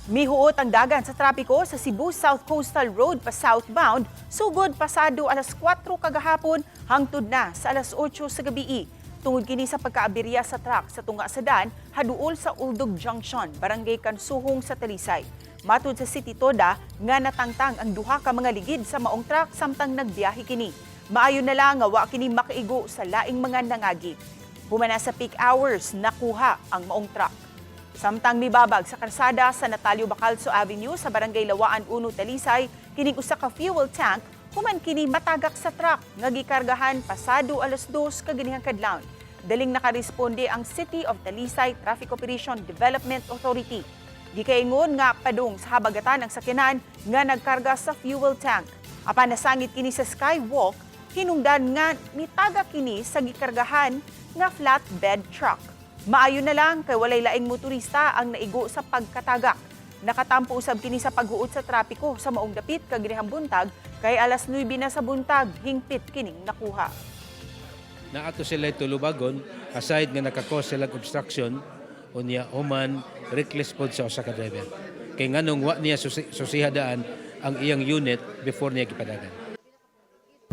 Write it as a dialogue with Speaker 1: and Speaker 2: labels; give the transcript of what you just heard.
Speaker 1: Mihuot ang dagan sa trapiko sa Cebu South Coastal Road pa southbound, sugod pasado alas 4 kagahapon hangtod na sa alas 8 sa gabi. Tungod kini sa pagkaabirya sa truck sa tunga sa daan, haduol sa Uldog Junction, Barangay Kansuhong sa Talisay. Matud sa City Toda nga natangtang ang duha ka mga ligid sa maong truck samtang nagbiyahe kini. Maayo na lang nga wa kini makaigo sa laing mga nangagi. Humana sa peak hours nakuha ang maong truck. Samtang mibabag sa karsada sa Natalio Bacalso Avenue sa Barangay Lawaan 1 Talisay, kining usa ka fuel tank human kini matagak sa truck nga gikargahan pasado alas 2 kaganihang kadlawon. Daling nakaresponde ang City of Talisay Traffic Operation Development Authority. Gikaingon nga padung sa habagatan ang sakyanan nga nagkarga sa fuel tank. Apan nasangit kini sa Skywalk, hinungdan nga mitagak kini sa gikargahan nga flatbed truck. Maayo na lang kay walay laing motorista ang naigo sa pagkatagak. Nakatampo usab kini sa paghuot sa trapiko sa maong dapit kaginihang buntag kay alas 9 na sa buntag hingpit kining nakuha.
Speaker 2: Naato sila tulubagon aside nga nakakos sila obstruction unya human reckless pod sa usa ka driver. Kay nganong wa niya susihadaan ang iyang unit before niya gipadagan.